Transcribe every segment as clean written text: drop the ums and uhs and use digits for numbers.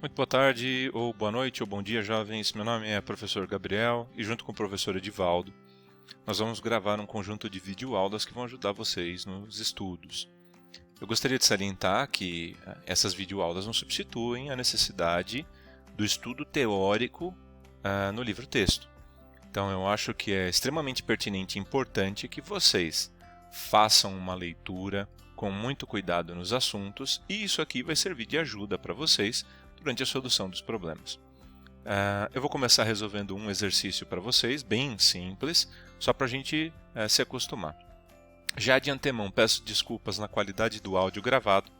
Muito boa tarde, ou boa noite, ou bom dia, jovens. Meu nome é professor Gabriel e junto com o professor Edivaldo, nós vamos gravar um conjunto de videoaulas que vão ajudar vocês nos estudos. Eu gostaria de salientar que essas videoaulas não substituem a necessidade do estudo teórico no livro-texto. Então eu acho que é extremamente pertinente e importante que vocês façam uma leitura com muito cuidado nos assuntos, e isso aqui vai servir de ajuda para vocês durante a solução dos problemas. Eu vou começar resolvendo um exercício para vocês, bem simples, só para a gente se acostumar. Já de antemão, peço desculpas na qualidade do áudio gravado.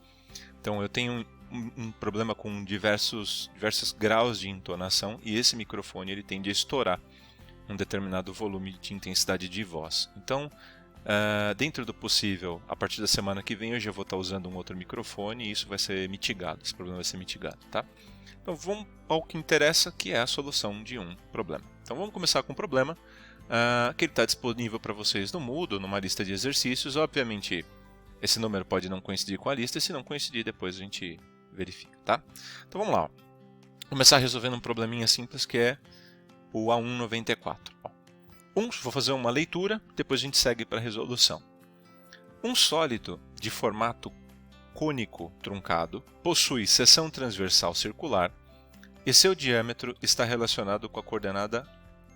Então eu tenho um problema com diversos graus de entonação, e esse microfone ele tende a estourar um determinado volume de intensidade de voz. Então, dentro do possível, a partir da semana que vem eu já vou estar usando um outro microfone e isso vai ser mitigado, esse problema vai ser mitigado, tá? Então vamos ao que interessa, que é a solução de um problema. Então vamos começar com o problema, que ele está disponível para vocês no Moodle, numa lista de exercícios. Obviamente, esse número pode não coincidir com a lista, e se não coincidir, depois a gente verifica, tá? Então vamos lá. Vou começar resolvendo um probleminha simples que é o A194. Vou fazer uma leitura, depois a gente segue para a resolução. Um sólido de formato cônico truncado possui seção transversal circular e seu diâmetro está relacionado com a coordenada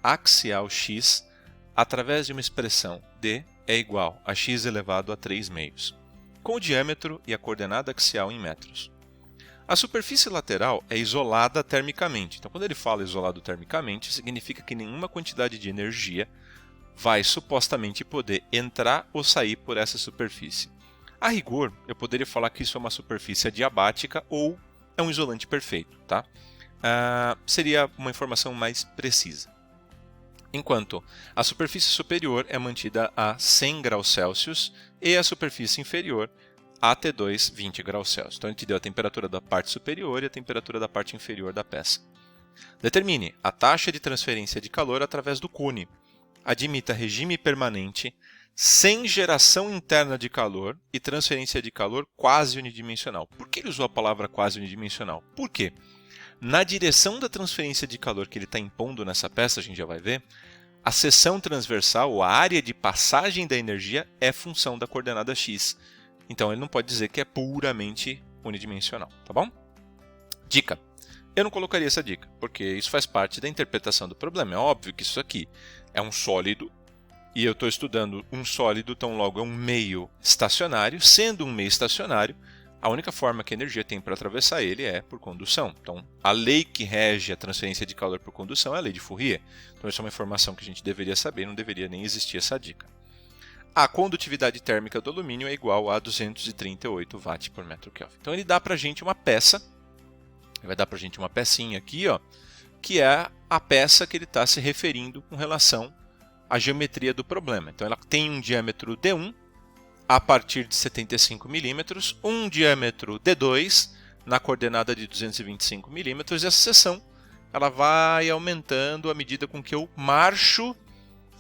axial x através de uma expressão d é igual a x elevado a 3 meios, com o diâmetro e a coordenada axial em metros. A superfície lateral é isolada termicamente. Então, quando ele fala isolado termicamente, significa que nenhuma quantidade de energia vai supostamente poder entrar ou sair por essa superfície. A rigor, eu poderia falar que isso é uma superfície adiabática ou é um isolante perfeito, tá? Seria uma informação mais precisa. Enquanto a superfície superior é mantida a 100 graus Celsius e a superfície inferior a T2, 20 graus Celsius. Então, ele te deu a temperatura da parte superior e a temperatura da parte inferior da peça. Determine a taxa de transferência de calor através do cone. Admita regime permanente, sem geração interna de calor e transferência de calor quase unidimensional. Por que ele usou a palavra quase unidimensional? Por quê? Na direção da transferência de calor que ele está impondo nessa peça, a gente já vai ver, a seção transversal, ou a área de passagem da energia, é função da coordenada x. Então, ele não pode dizer que é puramente unidimensional, tá bom? Dica. Eu não colocaria essa dica, porque isso faz parte da interpretação do problema. É óbvio que isso aqui é um sólido, e eu estou estudando um sólido, então logo é um meio estacionário. Sendo um meio estacionário, a única forma que a energia tem para atravessar ele é por condução. Então, a lei que rege a transferência de calor por condução é a lei de Fourier. Então, isso é uma informação que a gente deveria saber, não deveria nem existir essa dica. A condutividade térmica do alumínio é igual a 238 watt por metro Kelvin. Então, ele dá para a gente uma peça, ele vai dar para a gente uma pecinha aqui, ó, que é a peça que ele está se referindo com relação à geometria do problema. Então, ela tem um diâmetro D1 a partir de 75 milímetros, um diâmetro D2 na coordenada de 225 milímetros, e essa seção ela vai aumentando à medida com que eu marcho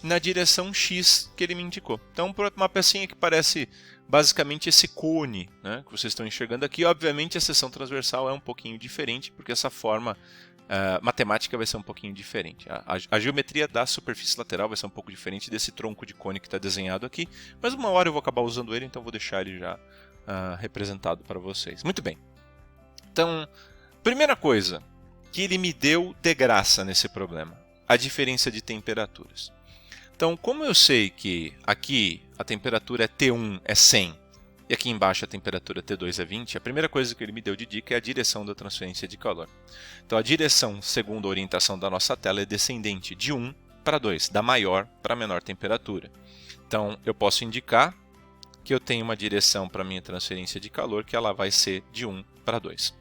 na direção X que ele me indicou. Então, por uma pecinha que parece basicamente esse cone, né, que vocês estão enxergando aqui, obviamente a seção transversal é um pouquinho diferente, porque essa forma matemática vai ser um pouquinho diferente. A geometria da superfície lateral vai ser um pouco diferente desse tronco de cone que está desenhado aqui, mas uma hora eu vou acabar usando ele, então vou deixar ele já representado para vocês. Muito bem. Então, primeira coisa que ele me deu de graça nesse problema, a diferença de temperaturas. Então, como eu sei que aqui a temperatura T1 é 100 e aqui embaixo a temperatura T2 é 20, a primeira coisa que ele me deu de dica é a direção da transferência de calor. Então, a direção, segundo a orientação da nossa tela, é descendente de 1 para 2, da maior para a menor temperatura. Então, eu posso indicar que eu tenho uma direção para a minha transferência de calor que ela vai ser de 1 para 2.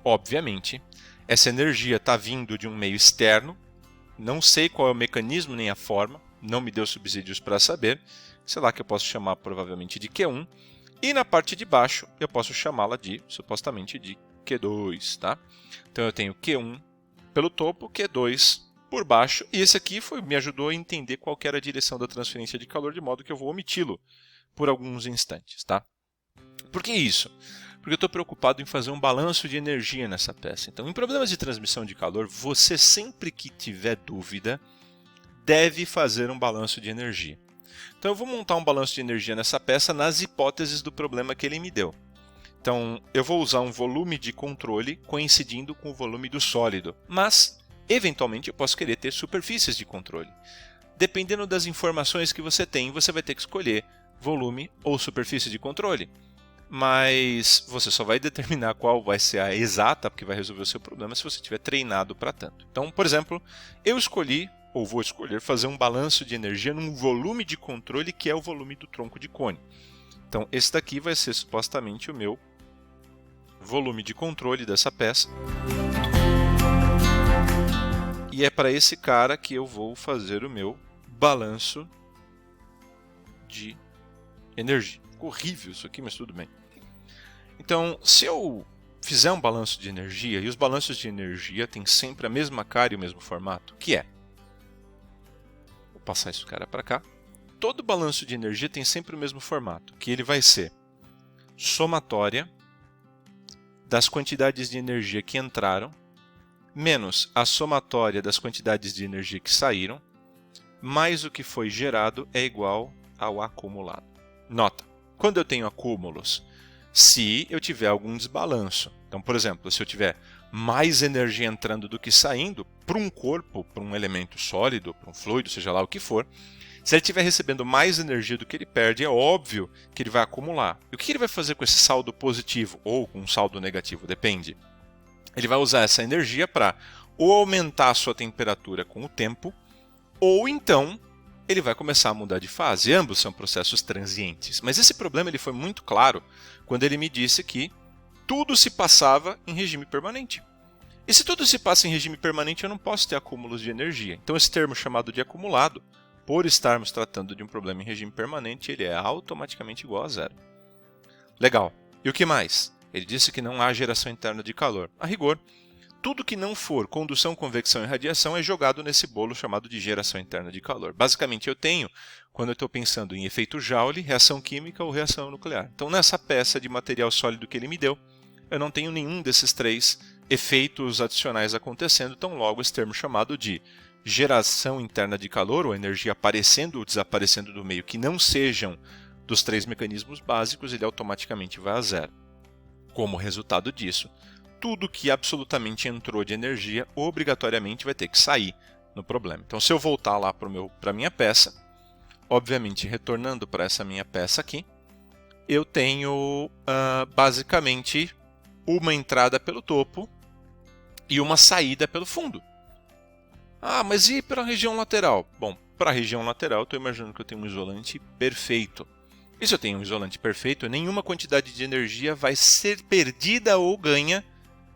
Obviamente, essa energia está vindo de um meio externo, não sei qual é o mecanismo nem a forma, não me deu subsídios para saber, sei lá que eu posso chamar provavelmente de Q1, e na parte de baixo eu posso chamá-la de, supostamente, de Q2, tá? Então eu tenho Q1 pelo topo, Q2 por baixo, e esse aqui me ajudou a entender qual que era a direção da transferência de calor, de modo que eu vou omiti-lo por alguns instantes, tá? Por que isso? Porque eu estou preocupado em fazer um balanço de energia nessa peça. Então, em problemas de transmissão de calor, você sempre que tiver dúvida, deve fazer um balanço de energia. Então, eu vou montar um balanço de energia nessa peça nas hipóteses do problema que ele me deu. Então, eu vou usar um volume de controle coincidindo com o volume do sólido, mas, eventualmente, eu posso querer ter superfícies de controle. Dependendo das informações que você tem, você vai ter que escolher volume ou superfície de controle. Mas você só vai determinar qual vai ser a exata, porque vai resolver o seu problema, se você tiver treinado para tanto. Então, por exemplo, eu escolhi, ou vou escolher, fazer um balanço de energia num volume de controle que é o volume do tronco de cone. Então, esse daqui vai ser supostamente o meu volume de controle dessa peça. E é para esse cara que eu vou fazer o meu balanço de energia. Horrível isso aqui, mas tudo bem. Então, se eu fizer um balanço de energia, e os balanços de energia têm sempre a mesma cara e o mesmo formato, que é... Vou passar esse cara para cá. Todo balanço de energia tem sempre o mesmo formato, que ele vai ser somatória das quantidades de energia que entraram, menos a somatória das quantidades de energia que saíram, mais o que foi gerado é igual ao acumulado. Nota, quando eu tenho acúmulos, se eu tiver algum desbalanço, então, por exemplo, se eu tiver mais energia entrando do que saindo, para um corpo, para um elemento sólido, para um fluido, seja lá o que for, se ele estiver recebendo mais energia do que ele perde, é óbvio que ele vai acumular. E o que ele vai fazer com esse saldo positivo ou com um saldo negativo? Depende. Ele vai usar essa energia para ou aumentar a sua temperatura com o tempo, ou então ele vai começar a mudar de fase. Ambos são processos transientes. Mas esse problema ele foi muito claro quando ele me disse que tudo se passava em regime permanente. E se tudo se passa em regime permanente, eu não posso ter acúmulos de energia. Então esse termo chamado de acumulado, por estarmos tratando de um problema em regime permanente, ele é automaticamente igual a zero. Legal. E o que mais? Ele disse que não há geração interna de calor. A rigor, tudo que não for condução, convecção e radiação é jogado nesse bolo chamado de geração interna de calor. Basicamente, eu tenho, quando eu estou pensando em efeito Joule, reação química ou reação nuclear. Então, nessa peça de material sólido que ele me deu, eu não tenho nenhum desses três efeitos adicionais acontecendo, tão logo esse termo chamado de geração interna de calor, ou energia aparecendo ou desaparecendo do meio, que não sejam dos três mecanismos básicos, ele automaticamente vai a zero. Como resultado disso, tudo que absolutamente entrou de energia obrigatoriamente vai ter que sair no problema. Então, se eu voltar lá para a minha peça, obviamente retornando para essa minha peça aqui, eu tenho basicamente uma entrada pelo topo e uma saída pelo fundo. Ah, mas e para a região lateral? Bom, para a região lateral, estou imaginando que eu tenho um isolante perfeito. E se eu tenho um isolante perfeito, nenhuma quantidade de energia vai ser perdida ou ganha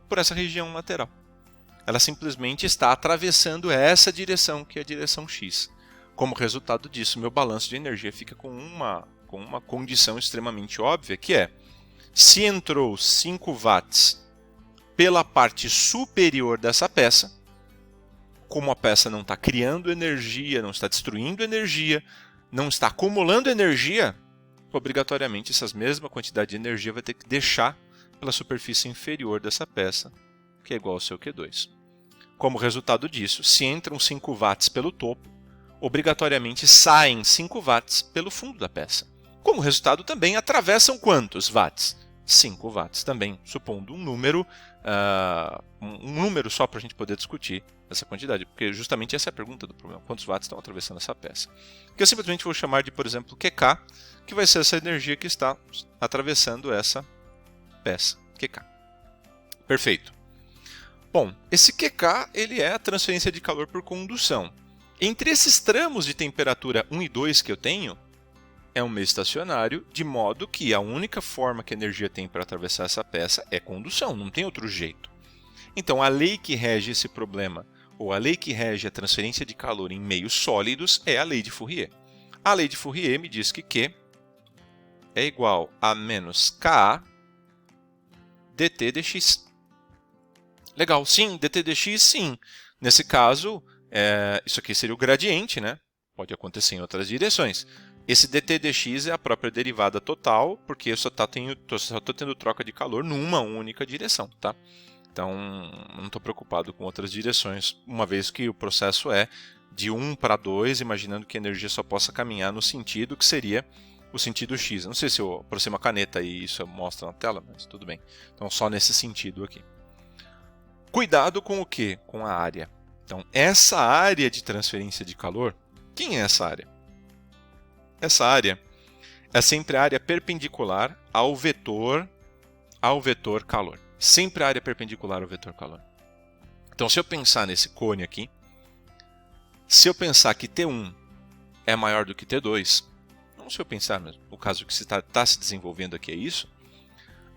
por essa região lateral. Ela simplesmente está atravessando essa direção, que é a direção X. Como resultado disso, meu balanço de energia fica com uma condição extremamente óbvia, que é, se entrou 5 watts pela parte superior dessa peça, como a peça não está criando energia, não está destruindo energia, não está acumulando energia, obrigatoriamente essa mesma quantidade de energia vai ter que deixar pela superfície inferior dessa peça, que é igual ao seu Q2. Como resultado disso, se entram 5 watts pelo topo, obrigatoriamente saem 5 watts pelo fundo da peça. Como resultado também atravessam quantos watts? 5 watts também, supondo um número só para a gente poder discutir essa quantidade, porque justamente essa é a pergunta do problema, quantos watts estão atravessando essa peça. Que eu simplesmente vou chamar de, por exemplo, QK, que vai ser essa energia que está atravessando essa peça, QK. Perfeito. Bom, esse QK ele é a transferência de calor por condução. Entre esses tramos de temperatura 1 e 2 que eu tenho, é um meio estacionário, de modo que a única forma que a energia tem para atravessar essa peça é condução, não tem outro jeito. Então, a lei que rege esse problema, ou a lei que rege a transferência de calor em meios sólidos, é a lei de Fourier. A lei de Fourier me diz que Q é igual a menos Ka dt dx. Legal, sim, dt dx, sim. Nesse caso, isso aqui seria o gradiente, né? Pode acontecer em outras direções. Esse dt dx é a própria derivada total, porque eu só estou tendo troca de calor numa única direção, tá? Então, não estou preocupado com outras direções, uma vez que o processo é de 1 para 2, imaginando que a energia só possa caminhar no sentido que seria o sentido x. Eu não sei se eu aproximo a caneta e isso mostra na tela, mas tudo bem. Então, só nesse sentido aqui. Cuidado com o quê? Com a área. Então, essa área de transferência de calor, quem é essa área? Essa área é sempre a área perpendicular ao vetor calor. Sempre a área perpendicular ao vetor calor. Então, se eu pensar nesse cone aqui, se eu pensar que T1 é maior do que T2, não se eu pensar mesmo, o caso que está se desenvolvendo aqui é isso,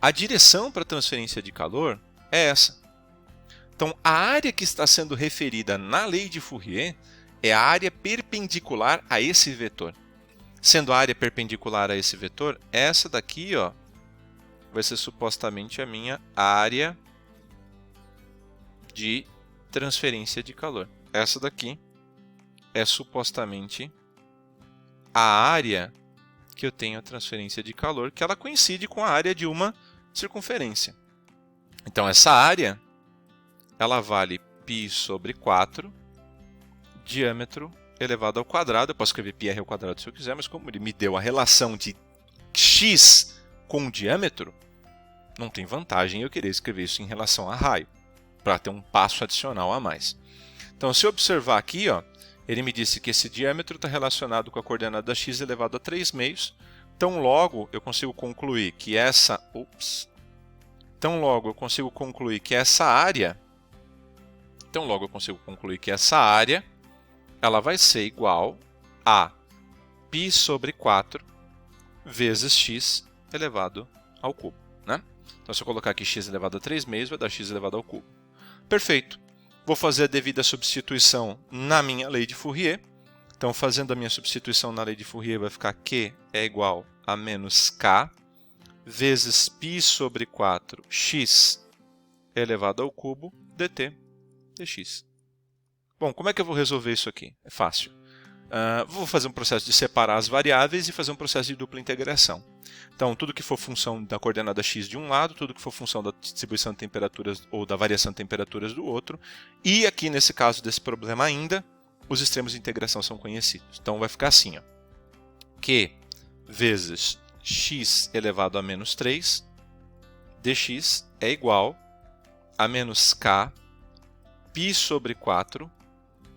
a direção para a transferência de calor é essa. Então, a área que está sendo referida na lei de Fourier é a área perpendicular a esse vetor. Sendo a área perpendicular a esse vetor, essa daqui ó, vai ser supostamente a minha área de transferência de calor. Essa daqui é supostamente a área que eu tenho a transferência de calor, que ela coincide com a área de uma circunferência. Então, essa área ela vale π sobre 4, diâmetro elevado ao quadrado. Eu posso escrever πr ao quadrado se eu quiser, mas como ele me deu a relação de x com diâmetro, não tem vantagem eu querer escrever isso em relação a raio, para ter um passo adicional a mais. Então, se eu observar aqui, ó, ele me disse que esse diâmetro está relacionado com a coordenada x elevado a 3 meios. Então, logo eu consigo concluir que essa área ela vai ser igual a π sobre 4 vezes x elevado ao cubo, né? Então, se eu colocar aqui x elevado a 3 meios, vai dar x elevado ao cubo. Perfeito. Vou fazer a devida substituição na minha lei de Fourier. Então, fazendo a minha substituição na lei de Fourier, vai ficar Q é igual a menos K vezes π sobre 4 x elevado ao cubo dt dx. Bom, como é que eu vou resolver isso aqui? É fácil. Vou fazer um processo de separar as variáveis e fazer um processo de dupla integração. Então, tudo que for função da coordenada x de um lado, tudo que for função da distribuição de temperaturas ou da variação de temperaturas do outro. E aqui, nesse caso desse problema ainda, os extremos de integração são conhecidos. Então, vai ficar assim, ó. Q vezes x elevado a menos 3 dx é igual a menos k π sobre 4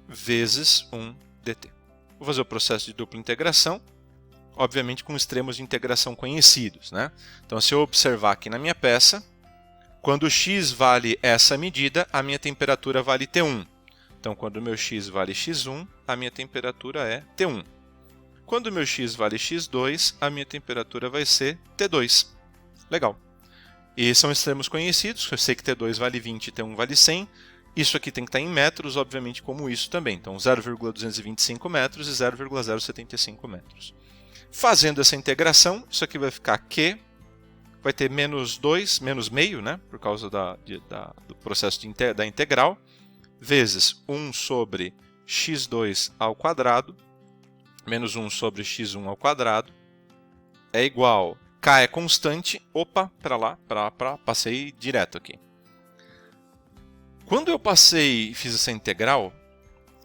vezes 1 dt. Vou fazer o processo de dupla integração, obviamente com extremos de integração conhecidos, né? Então, se eu observar aqui na minha peça, quando x vale essa medida, a minha temperatura vale T1. Então, quando o meu x vale x1, a minha temperatura é T1. Quando o meu x vale x2, a minha temperatura vai ser T2. Legal. E são extremos conhecidos, eu sei que T2 vale 20 e T1 vale 100. Isso aqui tem que estar em metros, obviamente, como isso também. Então, 0,225 metros e 0,075 metros. Fazendo essa integração, isso aqui vai ficar Q, vai ter menos 2, menos meio, né, por causa do processo da integral, vezes 1 sobre x2 ao quadrado, menos 1 sobre x1 ao quadrado, é igual, K é constante, para lá, passei direto aqui. Quando eu passei e fiz essa integral,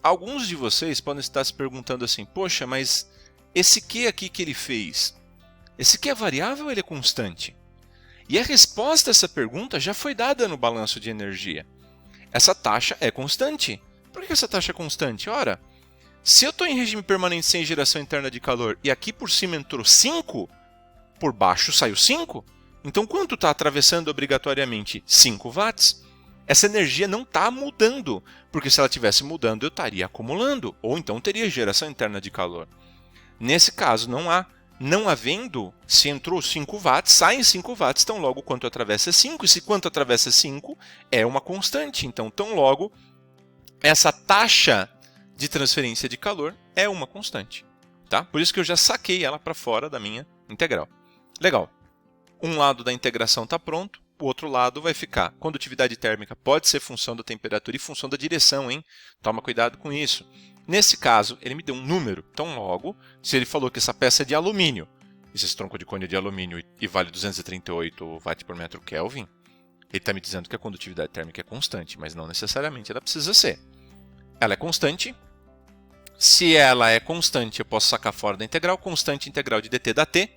alguns de vocês podem estar se perguntando assim, poxa, mas esse Q aqui que ele fez, esse Q é variável ou ele é constante? E a resposta a essa pergunta já foi dada no balanço de energia. Essa taxa é constante. Por que essa taxa é constante? Ora, se eu estou em regime permanente sem geração interna de calor e aqui por cima entrou 5, por baixo saiu 5, então quanto está atravessando obrigatoriamente? 5 watts. Essa energia não está mudando, porque se ela estivesse mudando eu estaria acumulando, ou então teria geração interna de calor. Nesse caso não há. Não havendo, se entrou 5 watts, saem 5 watts, tão logo quanto atravessa 5, e se quanto atravessa 5 é uma constante, então tão logo essa taxa de transferência de calor é uma constante. Tá? Por isso que eu já saquei ela para fora da minha integral. Legal. Um lado da integração está pronto, o outro lado vai ficar. Condutividade térmica pode ser função da temperatura e função da direção, hein? Toma cuidado com isso. Nesse caso, ele me deu um número. Então, logo, se ele falou que essa peça é de alumínio, esse tronco de cone é de alumínio e vale 238 watts por metro Kelvin, ele está me dizendo que a condutividade térmica é constante, mas não necessariamente ela precisa ser. Ela é constante. Se ela é constante, eu posso sacar fora da integral, constante integral de dt da t,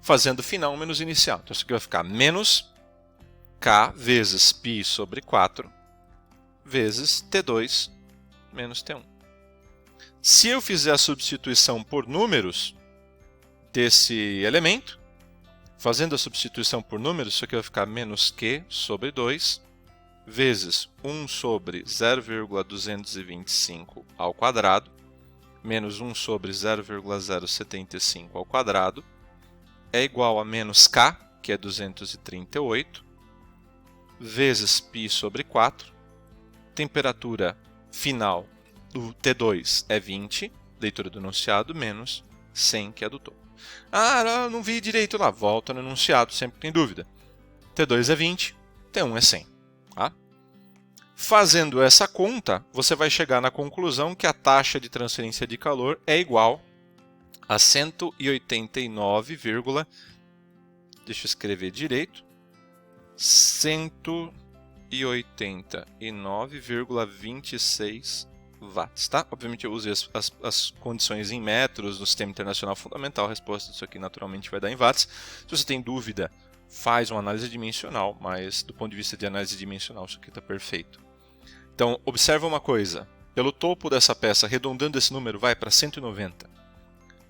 fazendo final menos inicial. Então, isso aqui vai ficar menos k vezes π sobre 4 vezes t2 menos t1. Se eu fizer a substituição por números desse elemento, fazendo a substituição por números, isso aqui vai ficar menos q sobre 2 vezes 1 sobre 0,225 ao quadrado, menos 1 sobre 0,075 ao quadrado, é igual a menos k, que é 238, vezes π sobre 4, temperatura final do T2 é 20, leitura do enunciado, menos 100, que é do topo. Ah, não vi direito lá, volta no enunciado, sempre tem dúvida. T2 é 20, T1 é 100. Tá? Fazendo essa conta, você vai chegar na conclusão que a taxa de transferência de calor é igual a 189, deixa eu escrever direito, 189,26 watts, tá? Obviamente eu usei as condições em metros do Sistema Internacional Fundamental, a resposta disso aqui naturalmente vai dar em watts. Se você tem dúvida, faz uma análise dimensional, mas do ponto de vista de análise dimensional isso aqui está perfeito. Então, observa uma coisa, pelo topo dessa peça, arredondando esse número, vai para 190.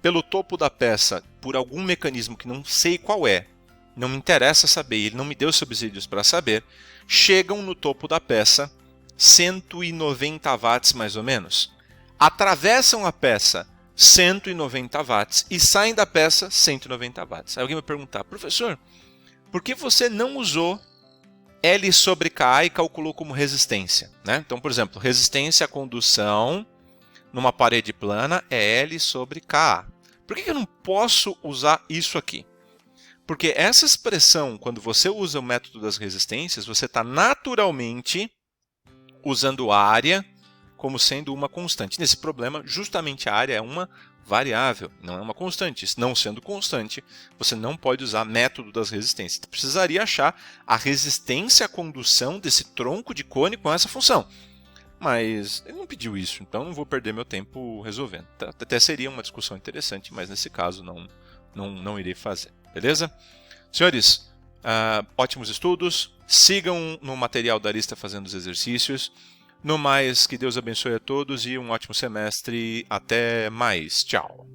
Pelo topo da peça, por algum mecanismo que não sei qual é, não me interessa saber, ele não me deu subsídios para saber, chegam no topo da peça 190 watts mais ou menos. Atravessam a peça 190 watts e saem da peça 190 watts. Aí alguém vai perguntar, professor, por que você não usou L sobre Ka e calculou como resistência? Né? Então, por exemplo, resistência à condução numa parede plana é L sobre Ka. Por que eu não posso usar isso aqui? Porque essa expressão, quando você usa o método das resistências, você está naturalmente usando área como sendo uma constante. Nesse problema, justamente a área é uma variável, não é uma constante. Não sendo constante, você não pode usar método das resistências. Você precisaria achar a resistência à condução desse tronco de cone com essa função. Mas ele não pediu isso, então não vou perder meu tempo resolvendo. Até seria uma discussão interessante, mas nesse caso não irei fazer. Beleza? Senhores, ótimos estudos. Sigam no material da lista fazendo os exercícios. No mais, que Deus abençoe a todos e um ótimo semestre. Até mais. Tchau.